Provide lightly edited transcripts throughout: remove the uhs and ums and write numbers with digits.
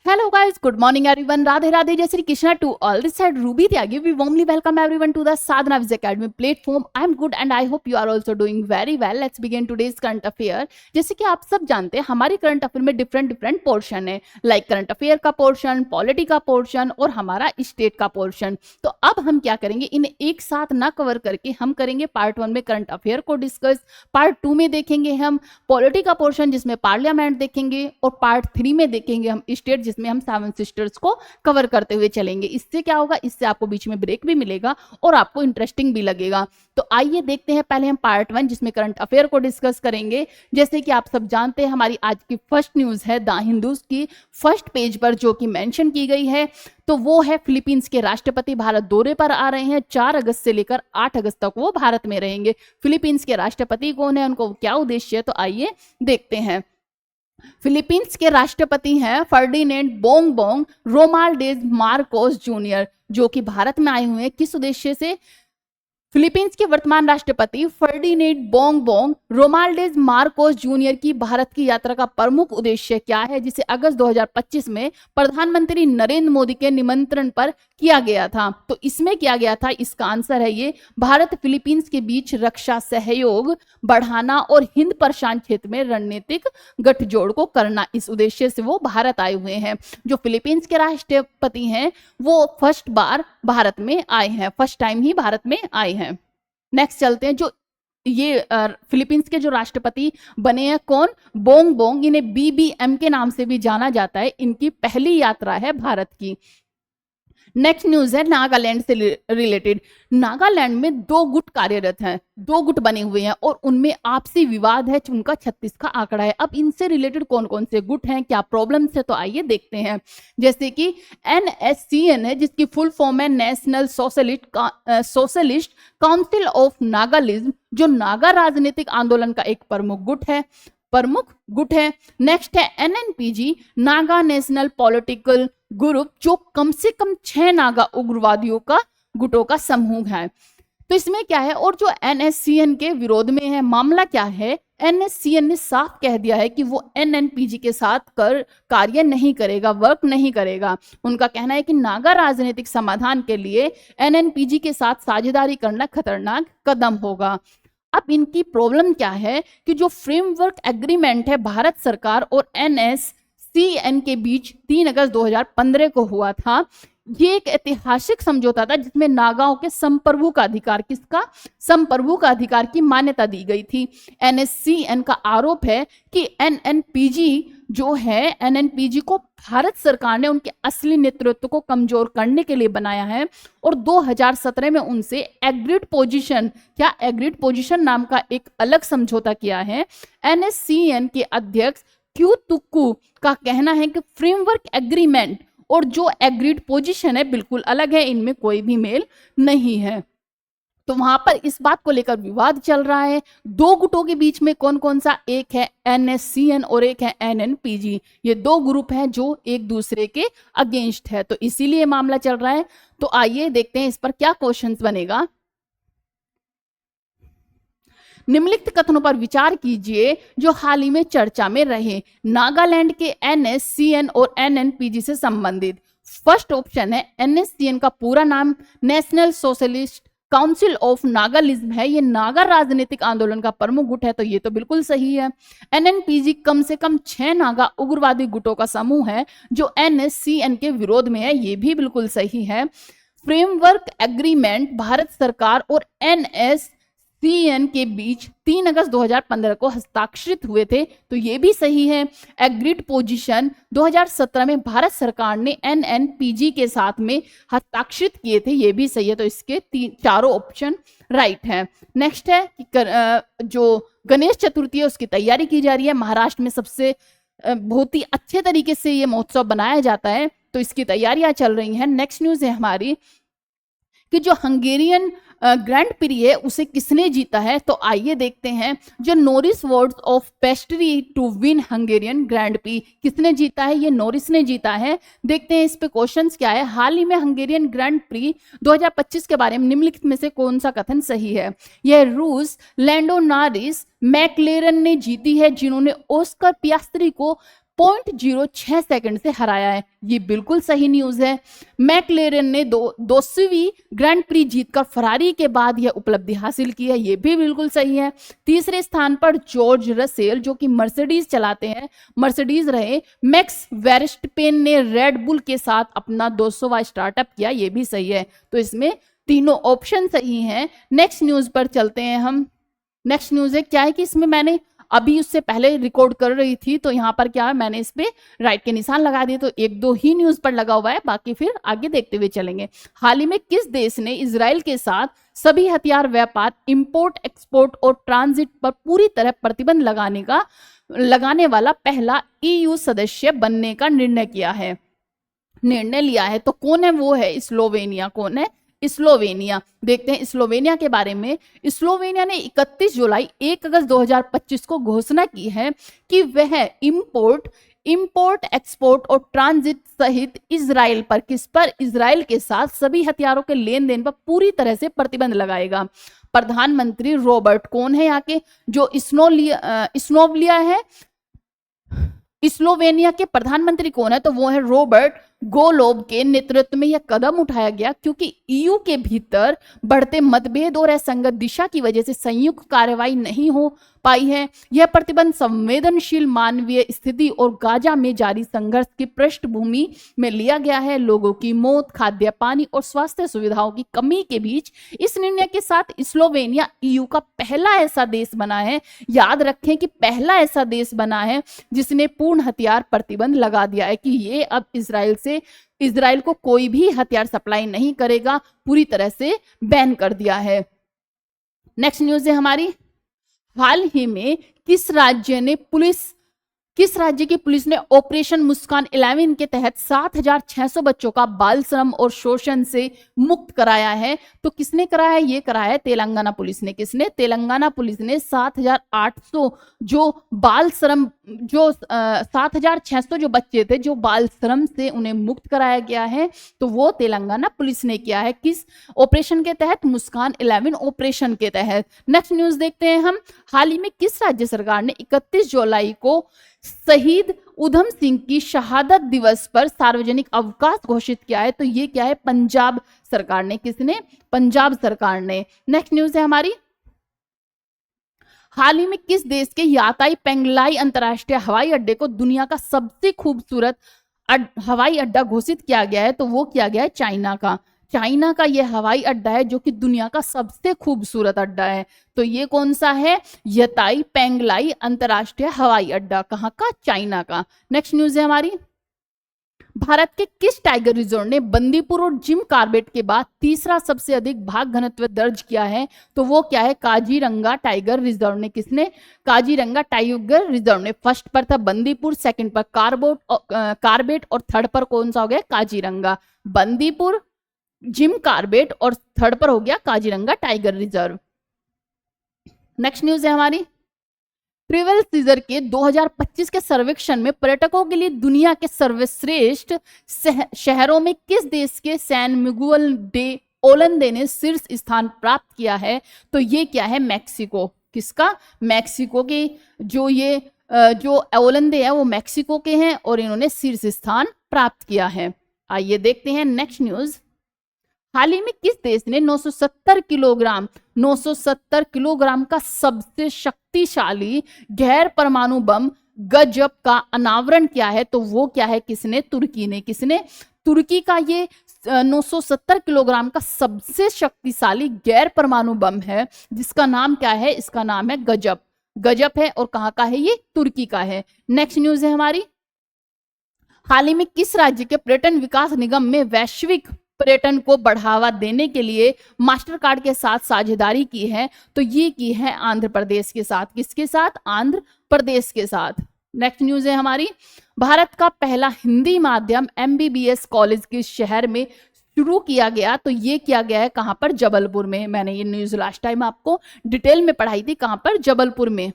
Hello guys, good morning everyone. Radhe Radhe, Jai Shri Krishna to all. This side Ruby Tyagi. We warmly welcome everyone to the Sadhana Viz Academy platform. I'm good and I hope you are also doing very well. Let's begin today's current affair. जैसे कि आप सब जानते हैं हमारे current affair में different portion है, like current affair का पोर्शन, पॉलिटी का पोर्शन और हमारा स्टेट का पोर्शन। तो अब हम क्या करेंगे, इन्हें एक साथ ना कवर करके हम करेंगे पार्ट 1 में करंट अफेयर को डिस्कस, पार्ट 2 में देखेंगे हम पॉलिटी का पोर्शन जिसमें पार्लियामेंट देखेंगे और पार्ट 3 में देखेंगे हम स्टेट जिसमें हम सेवन सिस्टर्स को कवर करते हुए चलेंगे। इससे क्या होगा, इससे आपको बीच में ब्रेक भी मिलेगा और आपको इंटरेस्टिंग भी लगेगा। तो आइए देखते हैं पहले हम पार्ट 1 जिसमें करंट अफेयर को डिस्कस करेंगे। जैसे कि आप सब जानते हैं हमारी आज की फर्स्ट न्यूज है द हिंदू की फर्स्ट पेज पर जो कि मेंशन की गई है, तो वो है फिलीपींस के राष्ट्रपति भारत दौरे पर आ रहे हैं। 4 अगस्त से लेकर 8 अगस्त तक वो भारत में रहेंगे। फिलीपींस के राष्ट्रपति कौन है, उनको क्या उद्देश्य है, तो आइए देखते हैं। फिलीपींस के राष्ट्रपति हैं फर्डिनेंड बोंगबोंग रोमाल्डेज मार्कोस जूनियर, जो कि भारत में आए हुए हैं। किस उद्देश्य से? फिलीपींस के वर्तमान राष्ट्रपति फर्डिनेंड बोंगबोंग रोमाल्डेज मार्कोस जूनियर की भारत की यात्रा का प्रमुख उद्देश्य क्या है, जिसे अगस्त 2025 में प्रधानमंत्री नरेंद्र मोदी के निमंत्रण पर किया गया था। तो इसमें किया गया था, इसका आंसर है ये, भारत फिलीपींस के बीच रक्षा सहयोग बढ़ाना और हिंद प्रशांत क्षेत्र में रणनीतिक गठजोड़ को करना। इस उद्देश्य से वो भारत आए हुए हैं। जो फिलीपींस के राष्ट्रपति हैं वो फर्स्ट बार भारत में आए हैं, फर्स्ट टाइम ही भारत में आए हैं। नेक्स्ट चलते हैं। जो ये फिलीपींस के जो राष्ट्रपति बने हैं कौन, बोंगबोंग, इन्हें बीबीएम के नाम से भी जाना जाता है। इनकी पहली यात्रा है भारत की। नेक्स्ट न्यूज है नागालैंड से रिलेटेड। नागालैंड में 2 गुट कार्यरत हैं, 2 गुट बने हुए हैं और उनमें आपसी विवाद है। उनका 36 का आंकड़ा है। अब इनसे रिलेटेड कौन कौन से गुट हैं, क्या प्रॉब्लम्स है, तो आइए देखते हैं। जैसे कि NSCN है जिसकी फुल फॉर्म है नेशनल सोशलिस्ट काउंसिल ऑफ नागालिज्म, जो नागा राजनीतिक आंदोलन का एक प्रमुख गुट है। नेक्स्ट है NNPG Naga national political group, जो कम से कम 6 नागा उग्रवादियों का गुटों का समूह है। तो इसमें क्या है, और जो NSCN के विरोध में है, मामला क्या है, NSCN ने साफ कह दिया है कि वो NNPG के साथ कार्य नहीं करेगा, वर्क नहीं करेगा। उनका कहना है कि नागा राजनीतिक समाधान के लिए NNPG के साथ साझेदारी करना खतरनाक कदम होगा। अब इनकी प्रॉब्लम क्या है कि जो फ्रेमवर्क एग्रीमेंट है भारत सरकार और NSCN के बीच 3 अगस्त 2015 को हुआ था, ये एक ऐतिहासिक समझौता था जिसमें नागाओं के संप्रभु का अधिकार, किसका, संप्रभु का अधिकार की मान्यता दी गई थी। NSCN का आरोप है कि NNPG जो है, NNPG को भारत सरकार ने उनके असली नेतृत्व को कमजोर करने के लिए बनाया है और 2017 में उनसे एग्रीड पोजीशन नाम का एक अलग समझौता किया है। NSCN के अध्यक्ष क्यू तुक्कू का कहना है कि फ्रेमवर्क एग्रीमेंट और जो एग्रीड पोजीशन है बिल्कुल अलग है, इनमें कोई भी मेल नहीं है। तो वहां पर इस बात को लेकर विवाद चल रहा है। 2 गुटों के बीच में कौन कौन सा, एक है NSCN और एक है NNPG। ये 2 ग्रुप हैं जो एक दूसरे के अगेंस्ट है, तो इसीलिए मामला चल रहा है। तो आइए देखते हैं इस पर क्या क्वेश्चंस बनेगा। निम्नलिखित कथनों पर विचार कीजिए जो हाल ही में चर्चा में रहे, नागालैंड के NSCN और NNPG से संबंधित। फर्स्ट ऑप्शन है NSCN का पूरा नाम नेशनल सोशलिस्ट काउंसिल ऑफ नागालिज्म है, ये नागा राजनीतिक आंदोलन का प्रमुख गुट है, तो ये तो बिल्कुल सही है। NNPG कम से कम 6 नागा उग्रवादी गुटों का समूह है जो NSCN के विरोध में है, ये भी बिल्कुल सही है। फ्रेमवर्क एग्रीमेंट भारत सरकार और NSCN के बीच 3 अगस्त 2015 को हस्ताक्षरित हुए थे, तो ये भी सही है। एग्रीड पोजीशन 2017 में भारत सरकार ने NNPG के साथ में हस्ताक्षरित किए थे, ये भी सही है। तो इसके 4 ऑप्शन राइट है। नेक्स्ट है कि जो गणेश चतुर्थी है उसकी तैयारी की जा रही है। महाराष्ट्र में सबसे बहुत ही अच्छे तरीके से ये महोत्सव बनाया जाता है, तो इसकी तैयारियां चल रही हैं। नेक्स्ट न्यूज है हमारी कि जो हंगेरियन ग्रैंड प्री है उसे किसने जीता है, तो आइए देखते हैं। जो Norris awards of pastry to win Hungarian grand prix किसने जीता है, ये नॉरिस ने जीता है। देखते हैं इस पे क्वेश्चंस क्या है। हाल ही में हंगेरियन ग्रैंड प्री 2025 के बारे में निम्नलिखित में से कौन सा कथन सही है। यह रूस लैंडो नॉरिस मैक्लेरन ने जीती है, जिन्होंने ऑस्कर पियास्त्री को 0.06 सेकंड से हराया है। ये बिल्कुल सही न्यूज है। मैकलेरन ने 200वीं ग्रैंड प्री जीतकर फरारी के बाद यह उपलब्धि हासिल की है। ये भी बिल्कुल सही है। तीसरे स्थान पर जॉर्ज रसेल जो कि मर्सिडीज चलाते हैं, मर्सिडीज रहे। मैक्स वेरस्टपेन ने रेड बुल के साथ अपना 200वां स्टार्टअप किया। ये भी सही है। तो इसमें तीनों ऑप्शन सही हैं। नेक्स्ट न्यूज पर चलते हैं हम। नेक्स्ट न्यूज है क्या है कि इसमें मैंने अभी उससे पहले रिकॉर्ड कर रही थी, तो यहाँ पर क्या है, मैंने इस पे राइट के निशान लगा दिए, तो एक दो ही न्यूज पर लगा हुआ है, बाकी फिर आगे देखते हुए चलेंगे। हाल ही में किस देश ने इजराइल के साथ सभी हथियार व्यापार, इंपोर्ट, एक्सपोर्ट और ट्रांजिट पर पूरी तरह प्रतिबंध लगाने वाला पहला EU सदस्य बनने का निर्णय लिया है? तो कौन है? वो है स्लोवेनिया। कौन है? स्लोवेनिया। देखते हैं स्लोवेनिया के बारे में। स्लोवेनिया ने 31 जुलाई 1 अगस्त 2025 को घोषणा की है कि वह इंपोर्ट, एक्सपोर्ट और ट्रांजिट सहित इजराइल पर इजराइल के साथ सभी हथियारों के लेन देन पर पूरी तरह से प्रतिबंध लगाएगा। प्रधानमंत्री रॉबर्ट, कौन है यहाँ के जो स्नोवलिया है, स्लोवेनिया के प्रधानमंत्री कौन है? तो वो है रॉबर्ट गोलोब के नेतृत्व में यह कदम उठाया गया क्योंकि EU के भीतर बढ़ते मतभेद और असंगत दिशा की वजह से संयुक्त कार्रवाई नहीं हो पाई है। यह प्रतिबंध संवेदनशील मानवीय स्थिति और गाजा में जारी संघर्ष की पृष्ठभूमि में लिया गया है। लोगों की मौत, खाद्य, पानी और स्वास्थ्य सुविधाओं की कमी के बीच इस निर्णय के साथ स्लोवेनिया EU का पहला ऐसा देश बना है, याद रखें कि पहला ऐसा देश बना है जिसने पूर्ण हथियार प्रतिबंध लगा दिया है कि ये अब इजराइल को कोई भी हथियार सप्लाई नहीं करेगा, पूरी तरह से बैन कर दिया है। नेक्स्ट न्यूज है हमारी। हाल ही में किस राज्य की पुलिस ने ऑपरेशन मुस्कान 11 के तहत 7,600 बच्चों का बाल श्रम और शोषण से मुक्त कराया है? तो किसने कराया है? ये कराया है तेलंगाना पुलिस ने। किसने? तेलंगाना पुलिस ने 7,800 जो बाल श्रम, जो 7,600 जो बच्चे थे जो बाल श्रम से उन्हें मुक्त कराया गया है, तो वो तेलंगाना पुलिस ने किया है। किस ऑपरेशन के तहत? मुस्कान 11 ऑपरेशन के तहत। नेक्स्ट न्यूज देखते हैं हम। हाल ही में किस राज्य सरकार ने 31 जुलाई को शहीद उधम सिंह की शहादत दिवस पर सार्वजनिक अवकाश घोषित किया है? तो ये क्या है? पंजाब सरकार ने। किसने? पंजाब सरकार ने। नेक्स्ट न्यूज है हमारी। हाल ही में किस देश के याताई पेंगलाई अंतरराष्ट्रीय हवाई अड्डे को दुनिया का सबसे खूबसूरत हवाई अड्डा घोषित किया गया है? तो वो किया गया है चाइना का। चाइना का यह हवाई अड्डा है जो कि दुनिया का सबसे खूबसूरत अड्डा है। तो ये कौन सा है? याताई पेंगलाई अंतरराष्ट्रीय हवाई अड्डा। कहाँ का? चाइना का। नेक्स्ट न्यूज है हमारी। भारत के किस टाइगर रिजर्व ने बंदीपुर और जिम कॉर्बेट के बाद तीसरा सबसे अधिक बाघ घनत्व दर्ज किया है? तो वो क्या है? काजीरंगा टाइगर रिजर्व ने। किसने? काजीरंगा टाइगर रिजर्व ने। फर्स्ट पर था बंदीपुर, सेकंड पर कॉर्बेट और थर्ड पर कौन सा हो गया? काजीरंगा। बंदीपुर, जिम कॉर्बेट और थर्ड पर हो गया Kaziranga tiger reserve. Next news है हमारी। ट्रैवल सीजर के 2025 के सर्वेक्षण में पर्यटकों के लिए दुनिया के सर्वश्रेष्ठ शहरों में किस देश के सैन मिगुएल डे ओलंदे ने शीर्ष स्थान प्राप्त किया है? तो ये क्या है? मैक्सिको। किसका? मैक्सिको के जो ओलंदे है वो मैक्सिको के हैं और इन्होंने शीर्ष स्थान प्राप्त किया है। आइए देखते हैं नेक्स्ट न्यूज। हाल ही में किस देश ने 970 किलोग्राम का सबसे शक्तिशाली गैर परमाणु बम गजब का अनावरण किया है? तो वो क्या है? किसने? तुर्की ने। किसने? तुर्की का ये 970 किलोग्राम का सबसे शक्तिशाली गैर परमाणु बम है, जिसका नाम क्या है? इसका नाम है गजब। गजब है और कहाँ का है? ये तुर्की का है। नेक्स्ट न्यूज है हमारी। हाल ही में किस राज्य के पर्यटन विकास निगम में वैश्विक पर्यटन को बढ़ावा देने के लिए मास्टर कार्ड के साथ साझेदारी की है? तो ये की है आंध्र प्रदेश के साथ। किसके साथ? आंध्र प्रदेश के साथ। नेक्स्ट न्यूज है हमारी। भारत का पहला हिंदी माध्यम MBBS कॉलेज किस शहर में शुरू किया गया? तो ये किया गया है कहां पर? जबलपुर में। मैंने ये न्यूज लास्ट टाइम आपको डिटेल में पढ़ाई थी। कहां पर? जबलपुर में।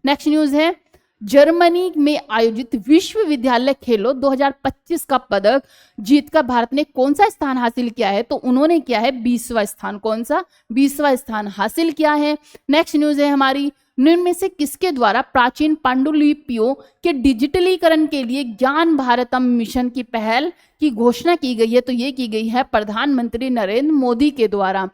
नेक्स्ट न्यूज है। जर्मनी में आयोजित विश्वविद्यालय खेलों 2025 का पदक जीतकर भारत ने कौन सा स्थान हासिल किया है? तो उन्होंने किया है 20वां स्थान। कौन सा? 20वां स्थान हासिल किया है। नेक्स्ट न्यूज है हमारी। निम्न में से किसके द्वारा प्राचीन पांडुलिपियों के डिजिटलीकरण के लिए ज्ञान भारतम मिशन की पहल की घोषणा की गई है? तो ये की गई है प्रधानमंत्री नरेंद्र मोदी के द्वारा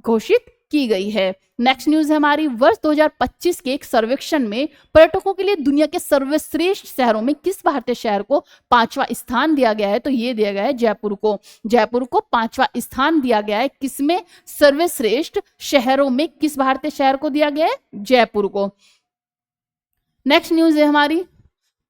घोषित की गई है। नेक्स्ट न्यूज है हमारी, वर्ष 2025 के एक सर्वेक्षण में पर्यटकों के लिए दुनिया के सर्वश्रेष्ठ शहरों में किस भारतीय शहर को 5वां स्थान दिया गया है? तो ये दिया गया है जयपुर को। जयपुर को 5वां स्थान दिया गया है। किसमें? सर्वश्रेष्ठ शहरों में किस भारतीय शहर को दिया गया है? जयपुर को। नेक्स्ट न्यूज है हमारी,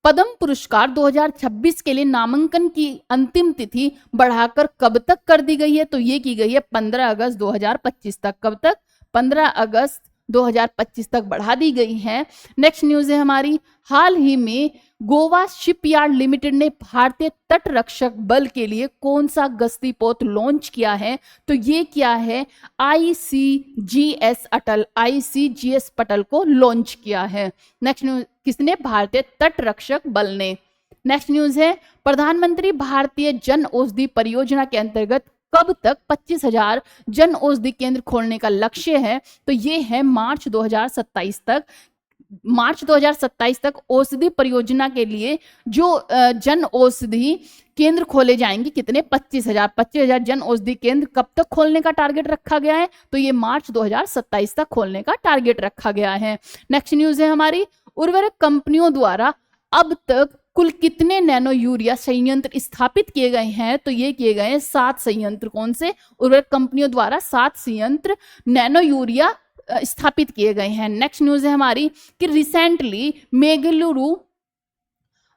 पद्म पुरस्कार 2026 के लिए नामांकन की अंतिम तिथि बढ़ाकर कब तक कर दी गई है? तो ये की गई है 15 अगस्त 2025 तक। कब तक? 15 अगस्त 2025 तक बढ़ा दी गई है। नेक्स्ट न्यूज है हमारी, हाल ही में गोवा शिपयार्ड लिमिटेड ने भारतीय तट रक्षक बल के लिए कौन सा गश्ती पोत लॉन्च किया है? तो ये क्या है? ICGS अटल, ICGS पटल को लॉन्च किया है। नेक्स्ट न्यूज, किसने? भारतीय तट रक्षक बल ने। नेक्स्ट न्यूज है, प्रधानमंत्री भारतीय जन औषधि परियोजना के अंतर्गत कब तक 25,000 जन औषधि केंद्र खोलने का लक्ष्य है? तो ये है मार्च 2027 तक। मार्च 2027 तक औषधि परियोजना के लिए जो जन औषधि केंद्र खोले जाएंगे, कितने? 25,000 जन औषधि केंद्र कब तक खोलने का टारगेट रखा गया है? तो ये मार्च 2027 तक खोलने का टारगेट रखा गया है। नेक्स्ट न्यूज है हमारी, उर्वरक कंपनियों द्वारा अब तक कुल कितने नैनो यूरिया संयंत्र स्थापित किए गए हैं? तो ये किए गए हैं 7 संयंत्र। कौन से? उर्वरक कंपनियों द्वारा 7 संयंत्र नैनो यूरिया स्थापित किए गए हैं। नेक्स्ट न्यूज है हमारी कि recently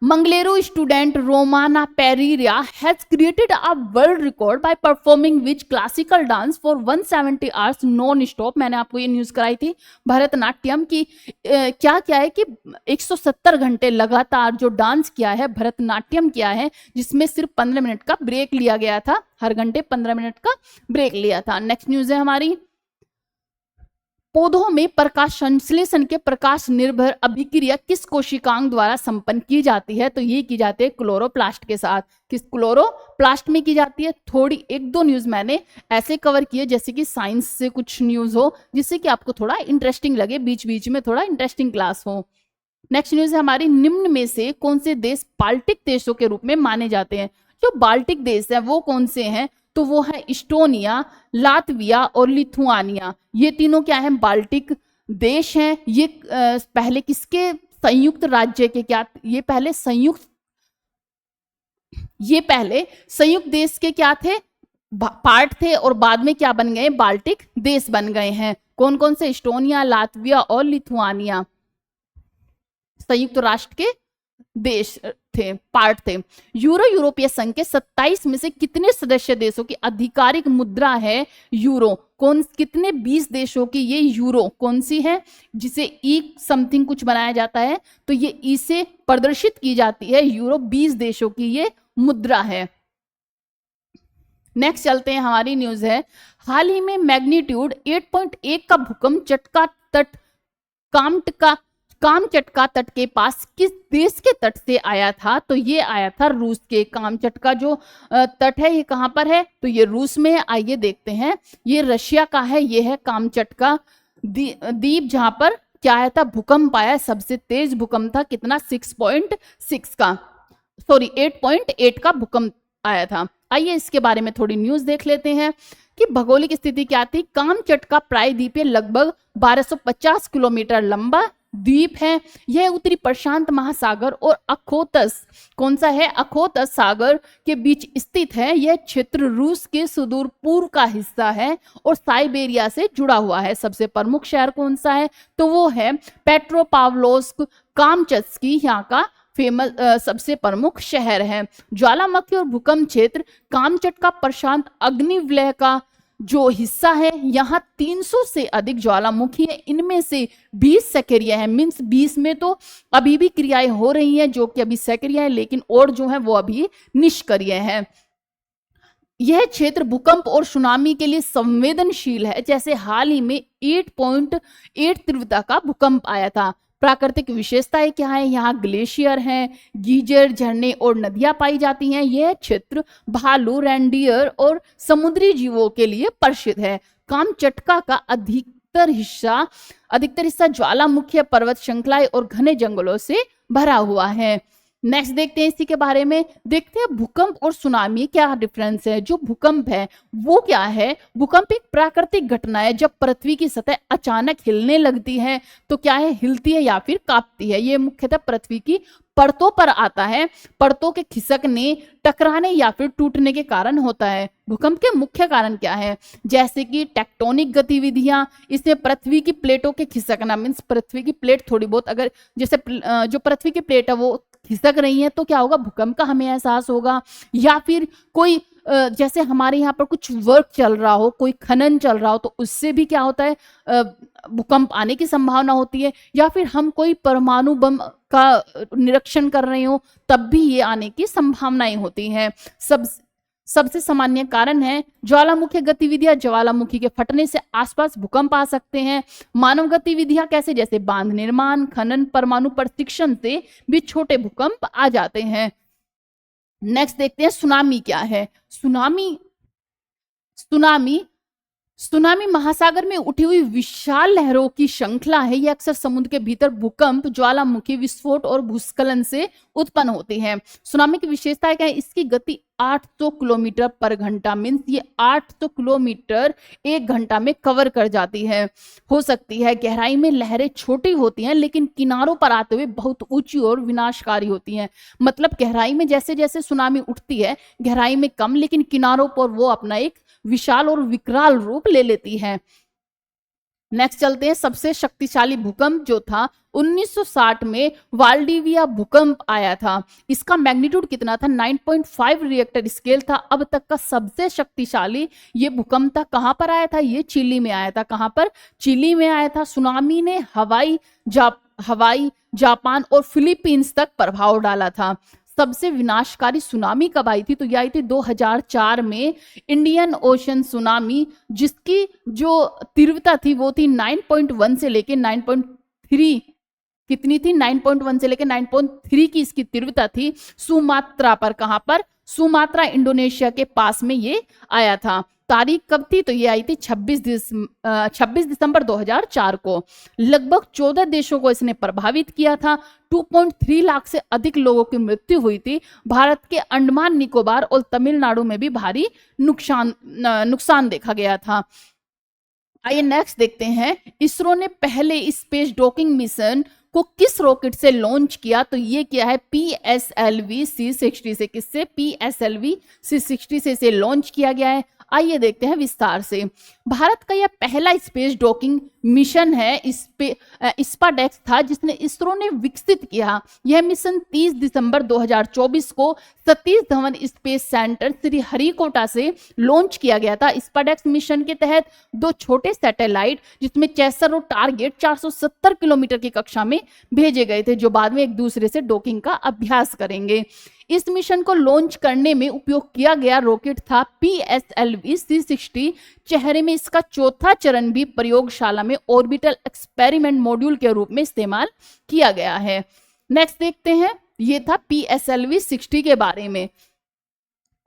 Mangaluru student Romana Pereira has created a world record by performing which classical dance for 170 hours non stop. मैंने आपको ये न्यूज कराई थी भरतनाट्यम की। क्या है कि 170 घंटे लगातार जो डांस किया है, भरतनाट्यम किया है, जिसमें सिर्फ 15 मिनट का ब्रेक लिया गया था। हर घंटे 15 मिनट का ब्रेक लिया था। नेक्स्ट न्यूज है हमारी, पौधों में प्रकाश संश्लेषण के प्रकाश निर्भर अभिक्रिया किस कोशिकांग द्वारा संपन्न की जाती है? तो ये की जाती है क्लोरोप्लास्ट के साथ। किस? क्लोरोप्लास्ट में की जाती है। थोड़ी 1-2 न्यूज मैंने ऐसे कवर किए जैसे कि साइंस से कुछ न्यूज हो, जिससे कि आपको थोड़ा इंटरेस्टिंग लगे, बीच बीच में थोड़ा इंटरेस्टिंग क्लास हो। नेक्स्ट न्यूज है हमारी, निम्न में से कौन से देश बाल्टिक देशों के रूप में माने जाते हैं? जो बाल्टिक देश है वो कौन से हैं? तो वो है इस्टोनिया, लातविया और लिथुआनिया। ये तीनों क्या है? बाल्टिक देश हैं। ये पहले किसके संयुक्त राज्य के क्या? ये पहले संयुक्त देश के क्या थे? पार्ट थे, और बाद में क्या बन गए? बाल्टिक देश बन गए हैं। कौन कौन से? इस्टोनिया, लातविया और लिथुआनिया संयुक्त राष्ट्र के देश थे, पार्ट थे। यूरोपीय संघ के 27 में से कितने सदस्य देशों की आधिकारिक मुद्रा है यूरो? कितने? 20 देशों की ये यूरो कौन सी है, जिसे ई समथिंग कुछ बनाया जाता है, तो ये ई से प्रदर्शित की जाती है। यूरो 20 देशों की ये मुद्रा है। नेक्स्ट चलते हैं, हमारी न्यूज है, हाल ही में मैग्नीट्यूड 8.1 का भूकंप कामचटका तट के पास किस देश के तट से आया था? तो ये आया था रूस के। कामचटका जो तट है ये कहाँ पर है? तो ये रूस में है। आइए देखते हैं, ये रशिया का है। ये है कामचटका द्वीप, जहां पर क्या आया था? भूकंप आया। सबसे तेज भूकंप था, कितना? 8.8 का भूकंप आया था। आइए इसके बारे में थोड़ी न्यूज देख लेते हैं कि भौगोलिक स्थिति क्या थी। कामचटका प्रायद्वीपीय लगभग 1250 किलोमीटर लंबा द्वीप है। यह उत्तरी प्रशांत महासागर और अखोतस, कौन सा है? अखोतस सागर के बीच स्थित है। यह क्षेत्र रूस के सुदूर पूर्व का हिस्सा है और साइबेरिया से जुड़ा हुआ है। सबसे प्रमुख शहर कौन सा है? तो वो है पेट्रोपाव्लोव्स्क कामचट्स्की, यहाँ का फेमस सबसे प्रमुख शहर है। ज्वालामुखी और भूकंप क्षेत्र कामचटका प्रशांत अग्निवलय का जो हिस्सा है, यहाँ 300 से अधिक ज्वालामुखी है। इनमें से 20 सक्रिय है। मीन्स 20 में तो अभी भी क्रियाएं हो रही हैं जो कि अभी सक्रिय है, लेकिन और जो है वो अभी निष्क्रिय है। यह क्षेत्र भूकंप और सुनामी के लिए संवेदनशील है। जैसे हाल ही में 8.8 तीव्रता का भूकंप आया था। प्राकृतिक विशेषताएं क्या है? यहाँ ग्लेशियर हैं, गीजर, झरने और नदियां पाई जाती हैं। यह क्षेत्र भालू, रेंडियर और समुद्री जीवों के लिए प्रसिद्ध है। कामचटका का अधिकतर अधिकतर हिस्सा ज्वालामुखी पर्वत श्रृंखलाएं और घने जंगलों से भरा हुआ है। नेक्स्ट देखते हैं इसी के बारे में, देखते हैं भूकंप और सुनामी क्या डिफरेंस है। जो भूकंप है वो क्या है, भूकंप एक प्राकृतिक घटना है जब पृथ्वी की सतह अचानक हिलने लगती है, तो क्या है, हिलती है या फिर कांपती है। ये मुख्यतः पृथ्वी की परतों पर आता है, परतों के खिसकने, टकराने या फिर टूटने के कारण होता है। भूकंप के मुख्य कारण क्या है, जैसे कि टेक्टोनिक गतिविधियां, इसमें पृथ्वी की प्लेटों के खिसकना, मीन्स पृथ्वी की प्लेट थोड़ी बहुत अगर जैसे जो पृथ्वी की प्लेट है वो खिसक रही है तो क्या होगा, भूकंप का हमें एहसास होगा। या फिर कोई जैसे हमारे यहाँ पर कुछ वर्क चल रहा हो, कोई खनन चल रहा हो, तो उससे भी क्या होता है, भूकंप आने की संभावना होती है। या फिर हम कोई परमाणु बम का निरीक्षण कर रहे हो तब भी ये आने की संभावनाएं होती हैं। सबसे सामान्य कारण है ज्वालामुखी गतिविधियां, ज्वालामुखी के फटने से आसपास भूकंप आ सकते हैं। मानव गतिविधियां कैसे, जैसे बांध निर्माण, खनन, परमाणु परीक्षण से भी छोटे भूकंप आ जाते हैं। नेक्स्ट देखते हैं सुनामी क्या है। सुनामी महासागर में उठी हुई विशाल लहरों की श्रृंखला है। यह अक्सर समुद्र के भीतर भूकंप, ज्वालामुखी विस्फोट और भूस्खलन से उत्पन्न होती है। सुनामी की विशेषता क्या है, इसकी गति 800 किलोमीटर पर घंटा, मीन्स ये 800 किलोमीटर एक घंटा में कवर कर जाती है, हो सकती है। गहराई में लहरें छोटी होती हैं लेकिन किनारों पर आते हुए बहुत ऊंची और विनाशकारी होती हैं। मतलब गहराई में जैसे जैसे सुनामी उठती है, गहराई में कम, लेकिन किनारों पर वो अपना एक विशाल और विकराल रूप ले लेती है। नेक्स्ट चलते हैं, सबसे शक्तिशाली भूकंप जो था 1960 में वाल्डिविया भूकंप आया था। इसका मैग्नीट्यूड कितना था, 9.5 रिएक्टर स्केल था। अब तक का सबसे शक्तिशाली ये भूकंप था। कहां पर आया था, ये चिली में आया था। कहां पर, चिली में आया था। सुनामी ने हवाई, जापान और फिलीपींस तक प्रभाव डाला था। सबसे विनाशकारी सुनामी कब आई थी, तो यह आई थी 2004 में, इंडियन ओशन सुनामी, जिसकी जो तीव्रता थी वो थी 9.1 से लेके 9.3, कितनी थी, 9.1 से लेके 9.3 की इसकी तीव्रता थी। सुमात्रा पर, कहां पर, सुमात्रा इंडोनेशिया के पास में ये आया था। तारीख कब थी, तो ये आई थी 26 दिसंबर 2004 को। लगभग 14 देशों को इसने प्रभावित किया था। 2.3 लाख से अधिक लोगों की मृत्यु हुई थी। भारत के अंडमान निकोबार और तमिलनाडु में भी भारी नुकसान देखा गया था। आइए नेक्स्ट देखते हैं, इसरो ने पहले स्पेस डॉकिंग मिशन को किस रॉकेट से लॉन्च किया, तो ये क्या है, PSLV C60 से। किससे, PSLV C60 से इसे लॉन्च किया गया है। आइए देखते हैं विस्तार से। भारत का यह पहला स्पेस डॉकिंग मिशन है, स्पाडेक्स था, जिसने इसरो ने विकसित किया। यह मिशन 30 दिसंबर 2024 को सतीश धवन स्पेस सेंटर श्रीहरिकोटा से लॉन्च किया गया था। स्पाडेक्स मिशन के तहत 2 छोटे सैटेलाइट, जिसमें चेसर और टारगेट 470 किलोमीटर की कक्षा में भेजे गए थे, जो बाद में एक दूसरे से डॉकिंग का अभ्यास करेंगे। इस मिशन को लॉन्च करने में उपयोग किया गया रॉकेट था PSLV C60। चेहरे में इसका चौथा चरण भी प्रयोगशाला में ऑर्बिटल एक्सपेरिमेंट मॉड्यूल के रूप में इस्तेमाल किया गया है। नेक्स्ट देखते हैं, ये था PSLV 60 के बारे में।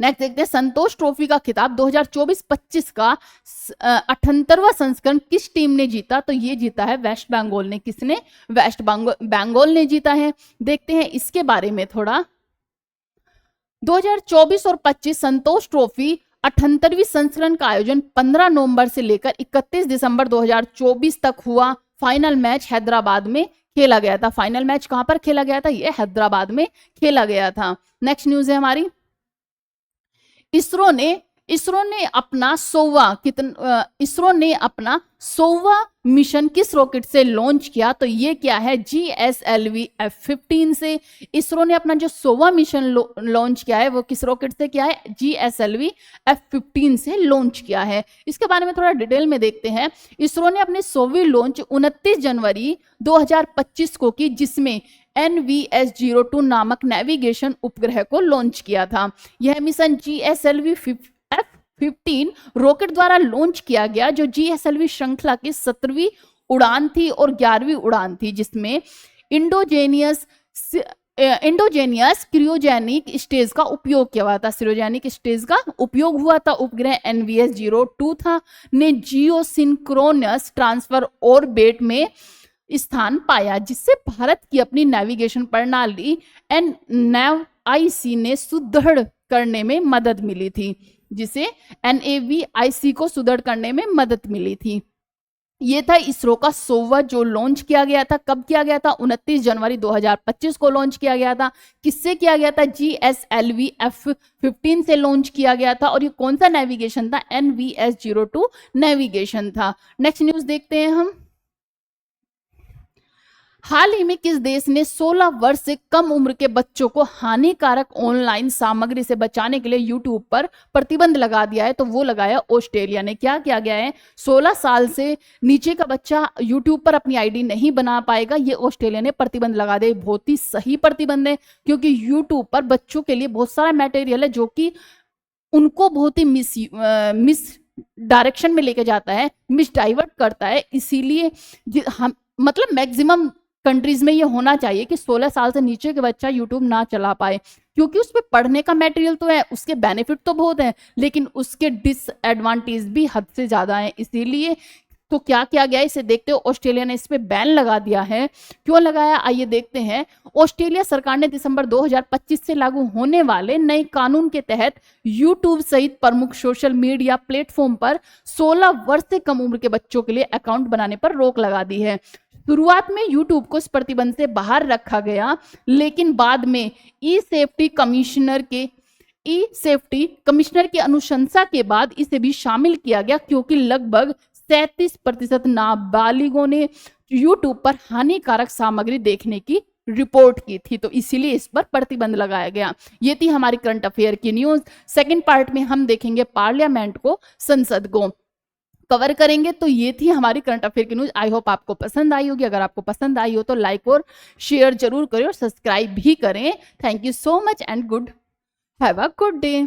नेक्स्ट देखते हैं, संतोष ट्रॉफी का खिताब 2024-25 का 78वां संस्करण किस टीम ने जीता, तो ये जीता है वेस्ट बंगाल ने। किसने, वेस्ट बंगाल ने जीता है। देखते हैं इसके बारे में थोड़ा। 2024 और 25 संतोष ट्रॉफी 78वीं संस्करण का आयोजन 15 नवंबर से लेकर 31 दिसंबर 2024 तक हुआ। फाइनल मैच हैदराबाद में खेला गया था। फाइनल मैच कहां पर खेला गया था, यह हैदराबाद में खेला गया था। नेक्स्ट न्यूज है हमारी, इसरो ने अपना 100वां मिशन किस रॉकेट से लॉन्च किया, तो ये क्या है, GSLV F-15 से। इसरो ने अपना जो 100वां मिशन लॉन्च किया है वो किस रॉकेट से किया है, GSLV F-15 से लॉन्च किया है। इसके बारे में थोड़ा डिटेल में देखते हैं। इसरो ने अपनी 100वीं लॉन्च 29 जनवरी 2025 को की, जिसमें NVS-02 नामक नेविगेशन उपग्रह को लॉन्च किया था। यह मिशन GSLV F-15 रॉकेट द्वारा लॉन्च किया गया, जो GSLV श्रृंखला की 17वीं उड़ान थी और 11वीं उड़ान थी, जिसमें इंडोजेनियस एंडोजेनियस क्रियोजेनिक स्टेज का उपयोग किया हुआ था, क्रियोजेनिक स्टेज का उपयोग हुआ था। उपग्रह NVS-02 था ने जियो सिंक्रोनस ट्रांसफर ऑर्बिट में स्थान पाया, जिससे भारत की अपनी नेविगेशन प्रणाली NAVIC ने सुदृढ़ करने में मदद मिली थी, जिसे NAVIC को सुदृढ़ करने में मदद मिली थी। ये था इसरो का 100वां जो लॉन्च किया गया था। कब किया गया था? 29 जनवरी 2025 को लॉन्च किया गया था। किससे किया गया था? GSLV F-15 से लॉन्च किया गया था। और ये कौन सा नेविगेशन था? NVS-02 नेविगेशन था। नेक्स्ट न्यूज देखते हैं हम। हाल ही में किस देश ने 16 वर्ष से कम उम्र के बच्चों को हानिकारक ऑनलाइन सामग्री से बचाने के लिए यूट्यूब पर प्रतिबंध लगा दिया है? तो वो लगाया ऑस्ट्रेलिया ने। क्या किया गया है? 16 साल से नीचे का बच्चा यूट्यूब पर अपनी आईडी नहीं बना पाएगा, ये ऑस्ट्रेलिया ने प्रतिबंध लगा दिया। बहुत ही सही प्रतिबंध है, क्योंकि यूट्यूब पर बच्चों के लिए बहुत सारा मटेरियल है जो कि उनको बहुत ही मिस डायरेक्शन में लेके जाता है, मिस डाइवर्ट करता है। इसीलिए हम मतलब मैक्सिमम कंट्रीज में ये होना चाहिए कि 16 साल से नीचे के बच्चा यूट्यूब ना चला पाए, क्योंकि उस पर पढ़ने का मटेरियल तो है, उसके बेनिफिट तो बहुत है, लेकिन उसके डिसएडवांटेज भी हद से ज्यादा है। इसीलिए तो क्या किया गया इसे देखते हो, ऑस्ट्रेलिया ने इस पे बैन लगा दिया है। क्यों लगाया, आइए देखते हैं। ऑस्ट्रेलिया सरकार ने दिसंबर 2025 से लागू होने वाले नए कानून के तहत यूट्यूब सहित प्रमुख सोशल मीडिया प्लेटफॉर्म पर 16 वर्ष से कम उम्र के बच्चों के लिए अकाउंट बनाने पर रोक लगा दी है। शुरुआत में यूट्यूब को इस प्रतिबंध से बाहर रखा गया, लेकिन बाद में ई सेफ्टी कमिश्नर की अनुशंसा के बाद इसे भी शामिल किया गया, क्योंकि लगभग 37% नाबालिगों ने यूट्यूब पर हानिकारक सामग्री देखने की रिपोर्ट की थी, तो इसीलिए इस पर प्रतिबंध लगाया गया। ये थी हमारी करंट अफेयर की न्यूज। सेकंड पार्ट में हम देखेंगे पार्लियामेंट को, संसद को कवर करेंगे। तो ये थी हमारी करंट अफेयर की न्यूज। आई होप आपको पसंद आई होगी। अगर आपको पसंद आई हो तो लाइक और शेयर जरूर करें और सब्सक्राइब भी करें। Thank you so much and have a good day.